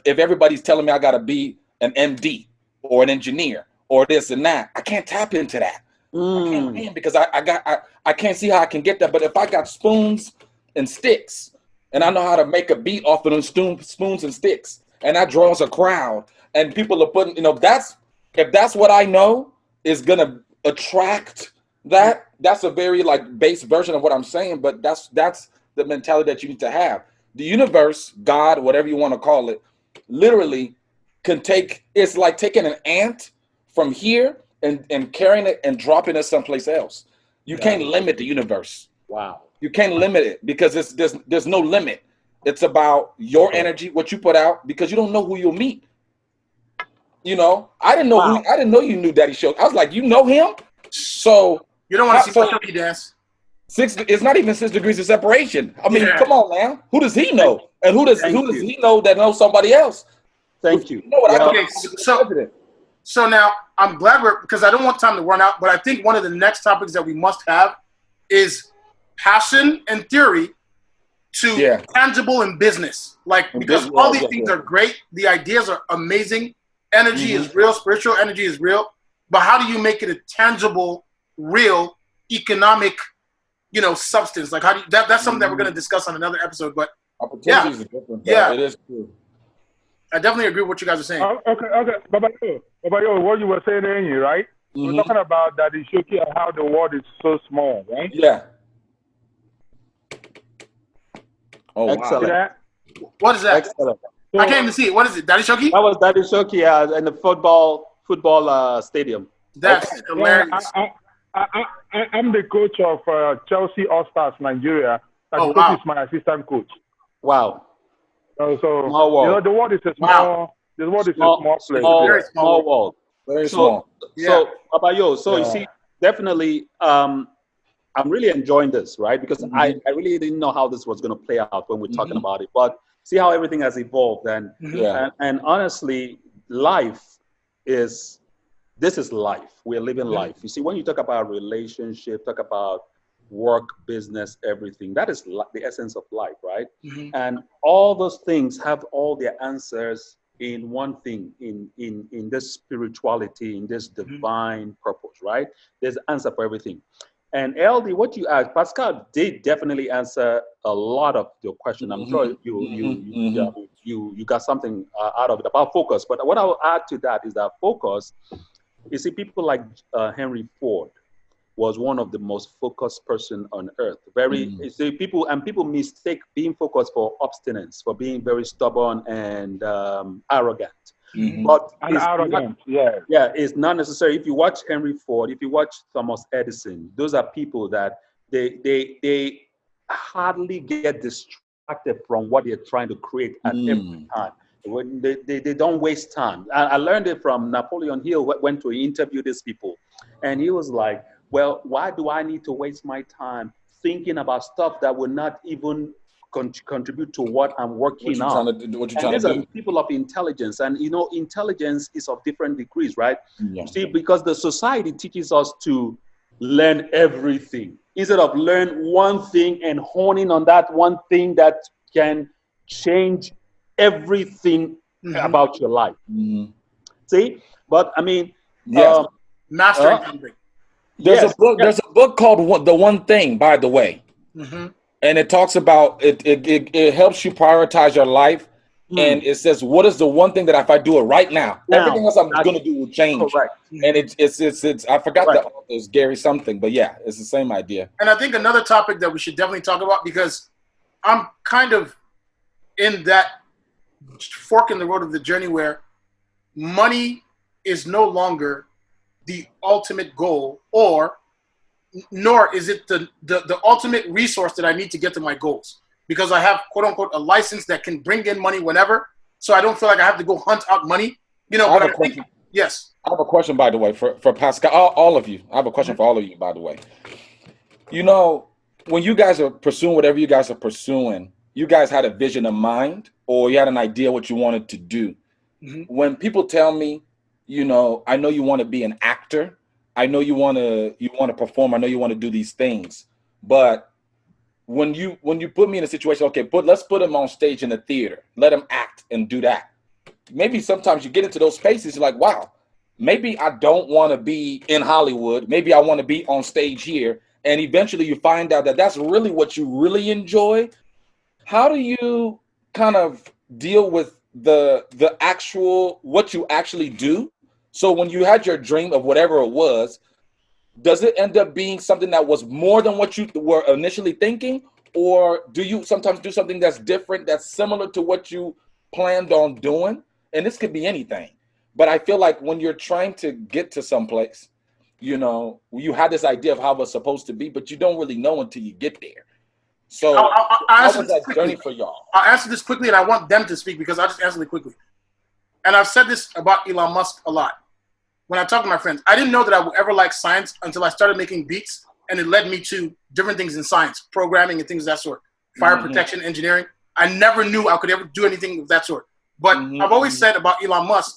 everybody's telling me I got to be an MD or an engineer or this and that, I can't tap into that. I can't, because I can't see how I can get that. But if I got spoons and sticks and I know how to make a beat off of them spoons and sticks, and that draws a crowd and people are putting, you know, if that's what I know is going to attract that's a very like base version of what I'm saying, but that's the mentality that you need to have. The universe, God, whatever you want to call it, literally it's like taking an ant from here and carrying it and dropping it someplace else. You can't limit the universe. Wow. You can't limit it because there's no limit. It's about your energy, what you put out, because you don't know who you'll meet. You know, I didn't know you knew Daddy Shoki. I was like, you know him? So you don't want to see Shoki dance. It's not even 6 degrees of separation. I mean, come on now. Who does he know? And who does he know that knows somebody else? Thank you. You know what okay, so now I'm glad because I don't want time to run out, but I think one of the next topics that we must have is passion and theory to tangible in business. Like, because all these things are great. The ideas are amazing. Energy is real. Spiritual energy is real. But how do you make it a tangible, real, economic, substance? Like, how do you, that's something that we're going to discuss on another episode. But opportunities are different. It is true. I definitely agree with what you guys are saying. Okay. Babayo, what you were saying earlier, right? We're talking about Daddy Shoki and how the world is so small, right? Yeah. Oh, excellent. Wow. What is that? Excellent. I can't even see it. What is it? Daddy Shoki? That was Daddy Shoki in the football stadium. That's hilarious. I'm the coach of Chelsea All Stars Nigeria. This is my assistant coach. Wow. So the world is a small. The world is a small place. Very small world. Very small. So Abayo, you see, definitely, I'm really enjoying this, right? Because I really didn't know how this was going to play out when we're talking about it, but see how everything has evolved, and honestly, this is life. We're living life. You see, when you talk about relationship, talk about work, business, everything, that is the essence of life, right? And all those things have all their answers in one thing, in this spirituality, in this divine purpose, right? There's an answer for everything. And LD, what you asked, Pascal did definitely answer a lot of your question. I'm sure you got something out of it about focus. But what I will add to that is that focus, you see, people like Henry Ford was one of the most focused person on earth. You see, people mistake being focused for obstinance, for being very stubborn and arrogant. But it's not necessary. If you watch Henry Ford, if you watch Thomas Edison, those are people that they hardly get distracted from what they're trying to create at every time. When they don't waste time. I learned it from Napoleon Hill. Went to interview these people, and he was like, well, why do I need to waste my time thinking about stuff that will not even contribute to what I'm working on? These are people of intelligence, and intelligence is of different degrees, right? You see, because the society teaches us to learn everything instead of learn one thing and honing on that one thing that can change everything about your life. See, but I mean, mastering something. There's a book called The One Thing, by the way. And it talks about it helps you prioritize your life. And it says, what is the one thing that if I do it right now, everything else I'm going to do will change. Correct. And it's I forgot the author's Gary something, but yeah, it's the same idea. And I think another topic that we should definitely talk about, because I'm kind of in that fork in the road of the journey where money is no longer the ultimate goal, nor is it the ultimate resource that I need to get to my goals, because I have, quote unquote, a license that can bring in money whenever, so I don't feel like I have to go hunt out money. Yes. I have a question, by the way, for Pascal, all of you. I have a question for all of you, by the way. When you guys are pursuing whatever you guys are pursuing, you guys had a vision in mind, or you had an idea what you wanted to do. When people tell me, I know you want to be an actor, I know you want to perform, I know you want to do these things, but when you put me in a situation, okay, let's put him on stage in the theater, let him act and do that. Maybe sometimes you get into those spaces, you're like, wow, maybe I don't want to be in Hollywood, maybe I want to be on stage here, and eventually you find out that that's really what you really enjoy. How do you kind of deal with the actual what you actually do? So when you had your dream of whatever it was, does it end up being something that was more than what you were initially thinking? Or do you sometimes do something that's different, that's similar to what you planned on doing? And this could be anything. But I feel like when you're trying to get to someplace, you know, you have this idea of how it's supposed to be, but you don't really know until you get there. So how was that journey for y'all? I'll answer this quickly, and I want them to speak because I'll just answer it quickly. And I've said this about Elon Musk a lot. When I talk to my friends, I didn't know that I would ever like science until I started making beats, and it led me to different things in science, programming and things of that sort, fire protection, engineering. I never knew I could ever do anything of that sort. But I've always said about Elon Musk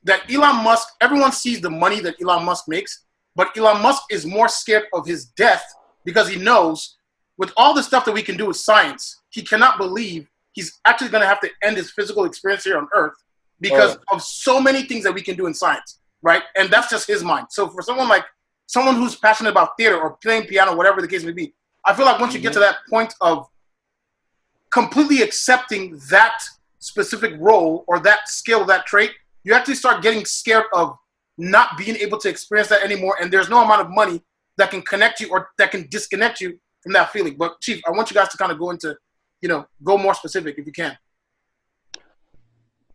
that Elon Musk, everyone sees the money that Elon Musk makes, but Elon Musk is more scared of his death because he knows with all the stuff that we can do with science, he cannot believe he's actually going to have to end his physical experience here on Earth because of so many things that we can do in science, right? And that's just his mind. So for someone who's passionate about theater or playing piano, whatever the case may be, I feel like once you get to that point of completely accepting that specific role or that skill, that trait, you actually start getting scared of not being able to experience that anymore. And there's no amount of money that can connect you or that can disconnect you from that feeling. But Chief, I want you guys to kind of go into, go more specific if you can.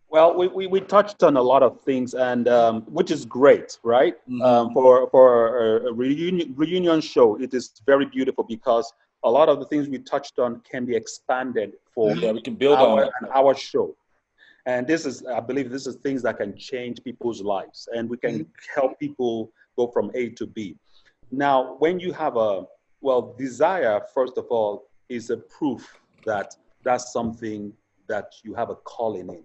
Well, we touched on a lot of things, and which is great, right? For a reunion show, it is very beautiful because a lot of the things we touched on can be expanded for we can build on our show. And this is, I believe, this is things that can change people's lives, and we can help people go from A to B. Now, when you have desire, first of all, is a proof that that's something that you have a calling in.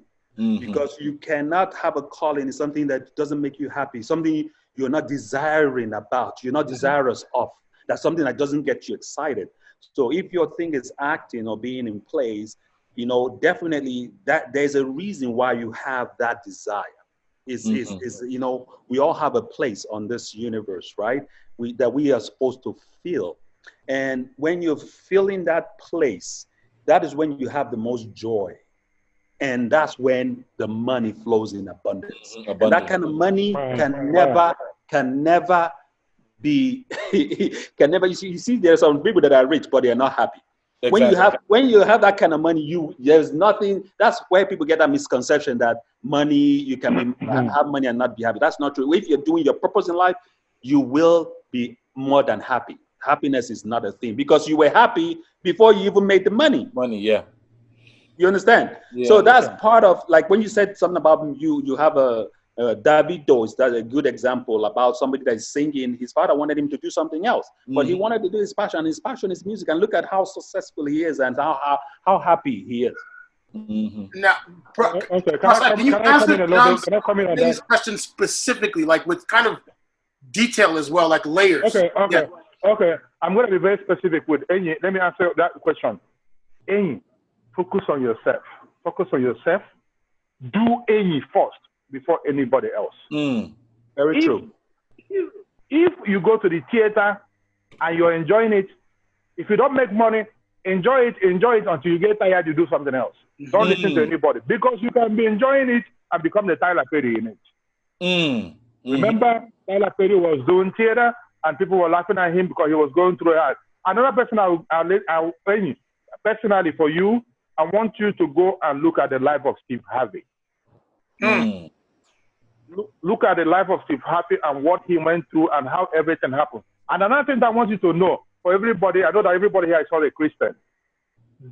Because you cannot have a calling in something that doesn't make you happy, something you're not desiring about, you're not desirous of. That's something that doesn't get you excited. So if your thing is acting or being in place, definitely that there's a reason why you have that desire. Is we all have a place on this universe, right? That we are supposed to feel. And when you're feeling that place, that is when you have the most joy. And that's when the money flows in abundance. And that kind of money can never be, you see, there are some people that are rich, but they are not happy. Exactly. When you have that kind of money, there's nothing, that's where people get that misconception that money, you can have money and not be happy. That's not true. If you're doing your purpose in life, you will be more than happy. Happiness is not a thing because you were happy before you even made the money. You understand? Yeah, so that's part of, like when you said something about you have a Davido, is that a good example about somebody that is singing. His father wanted him to do something else, but he wanted to do his passion. And his passion is music. And look at how successful he is and how happy he is. Now, can you answer these questions specifically, like with kind of detail as well, like layers? Okay. I'm going to be very specific with Enyi. Let me answer that question. Enyi. Focus on yourself. Focus on yourself. Do any first before anybody else. Very true. If you go to the theater and you're enjoying it, if you don't make money, enjoy it until you get tired, you do something else. Don't listen to anybody because you can be enjoying it and become the Tyler Perry in it. Remember, Tyler Perry was doing theater and people were laughing at him because he was going through it. Another person I'll personally for you, I want you to go and look at the life of Steve Harvey. Look at the life of Steve Harvey and what he went through and how everything happened. And another thing that I want you to know, for everybody, I know that everybody here is not a Christian.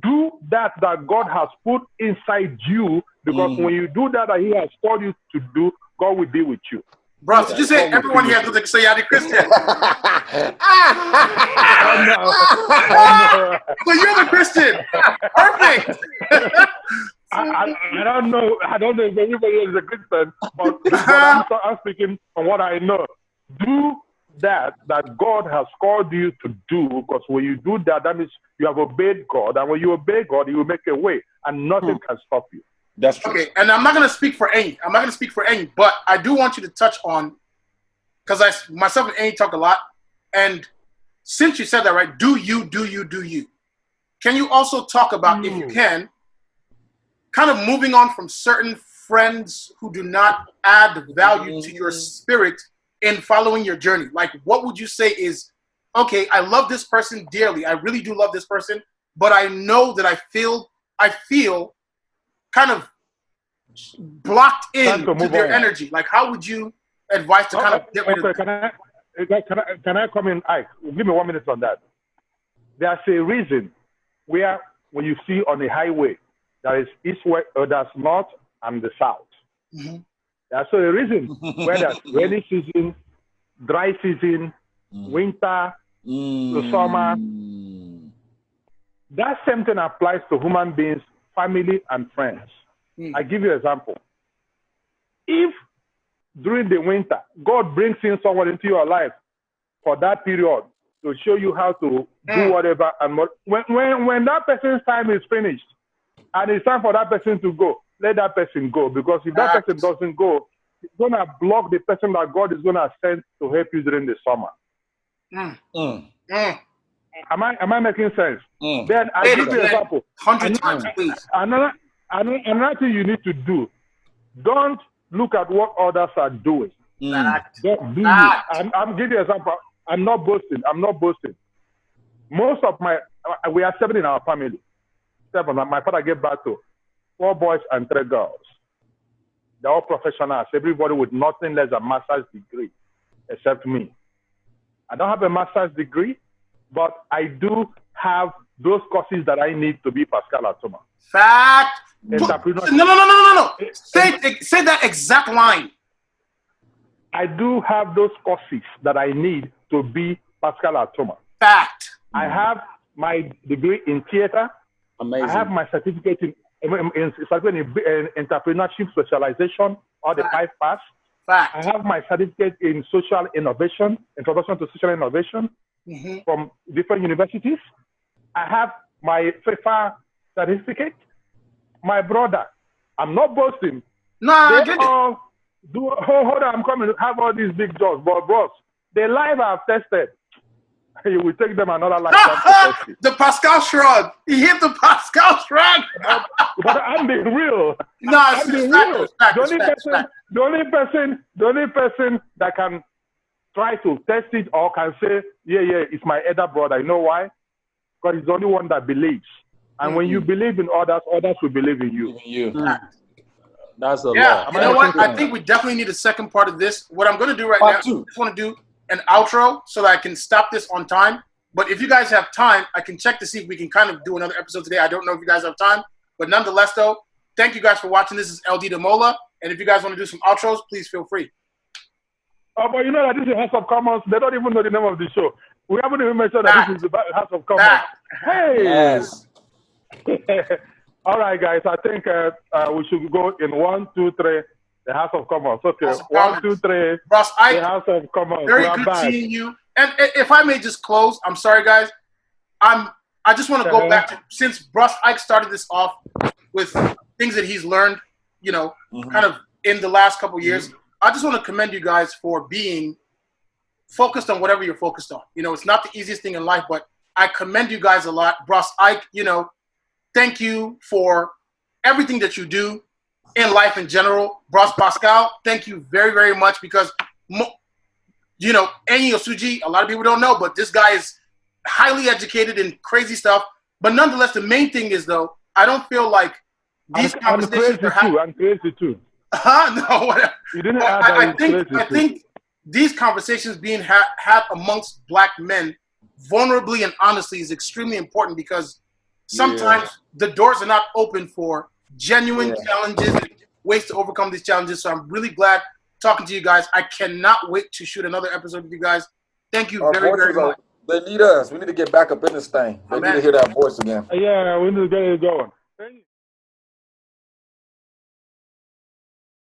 Do that God has put inside you, because when you do that he has called you to do, God will be with you. Bro, did you say everyone here doesn't say you're a Christian? So you're the Christian. Perfect. I don't know if anybody is a Christian, but I'm speaking from what I know. Do that God has called you to do, because when you do that, that means you have obeyed God, and when you obey God, He will make a way, and nothing can stop you. That's true. Okay, and I'm not going to speak for Enyi. But I do want you to touch on, because myself and Enyi talk a lot, and since you said that, right, do you. Can you also talk about, if you can, kind of moving on from certain friends who do not add value to your spirit in following your journey? Like, what would you say is, okay, I love this person dearly. I really do love this person, but I know that I feel kind of blocked in to their energy. Like, how would you advise to kind of get rid of that? Can I come in, Ike? Give me 1 minute on that. There's a reason where when you see on the highway, there is east, west, there's north and the south. Mm-hmm. There's a reason where there's rainy season, dry season, winter, the summer. That same thing applies to human beings, family, and friends. I give you an example. If during the winter, God brings in someone into your life for that period to show you how to do whatever, and when that person's time is finished and it's time for that person to go, let that person go. Because if that person doesn't go, it's going to block the person that God is going to send to help you during the summer. Am I making sense? Then I give you an example. 100 times, please. Another thing you need to do, don't look at what others are doing. Don't do it. I'm giving you an example. I'm not boasting. Most of we are 7 in our family. 7. My father gave birth to 4 boys and 3 girls. They're all professionals. Everybody with nothing less than master's degree, except me. I don't have a master's degree, but I do have those courses that I need to be Pascal Atoma. Fact. No. Say that exact line. I do have those courses that I need to be Pascal Atoma. Fact. I have my degree in theater. Amazing. I have my certificate in entrepreneurship specialization, all the 5 parts. Fact. I have my certificate in social innovation, introduction to social innovation from different universities. I have my FIFA certificate. My brother, I'm not boasting. No, I get it. Hold on, I'm coming to have all these big jobs, but boss, the life I've tested, you will take them another lifetime to test it. The Pascal shrug. He hit the Pascal shrug. But I'm being real. No, I'm being real. The only person that can try to test it or can say, yeah, it's my elder brother. You know why? Because he's the only one that believes. And when you believe in others, others will believe in you. That's a lot. You know what? I think we definitely need a second part of this. What I'm going to do right now, I just want to do an outro so that I can stop this on time. But if you guys have time, I can check to see if we can kind of do another episode today. I don't know if you guys have time. But nonetheless, though, thank you guys for watching. This is LD Demola. And if you guys want to do some outros, please feel free. Oh, but you know that this is House of Commons. They don't even know the name of the show. We haven't even mentioned that this is the House of Commons. Hey! Yes. All right, guys. I think we should go in 1, 2, 3. The House of Commons. Okay. House of 1, Commons. 2, 3. Ross, the House of Commons. Very good seeing you. And if I may just close, I'm sorry, guys. I just want to go back to, since Bruce Ike started this off with things that he's learned, kind of in the last couple of years. I just want to commend you guys for being focused on whatever you're focused on. It's not the easiest thing in life, but I commend you guys a lot. Bruce Ike, thank you for everything that you do in life in general. Bruce Pascal, thank you very, very much because, Enyi Osuji, a lot of people don't know, but this guy is highly educated in crazy stuff. But nonetheless, the main thing is, though, I don't feel like these conversations are happening. I'm crazy too. No, whatever. You didn't add that. I think these conversations being had amongst Black men, vulnerably and honestly, is extremely important because sometimes the doors are not open for genuine challenges, ways to overcome these challenges. So I'm really glad talking to you guys. I cannot wait to shoot another episode with you guys. Thank you very, very much. They need us. We need to get back up in this thing. They need to hear that voice again. Yeah, we need to get it going.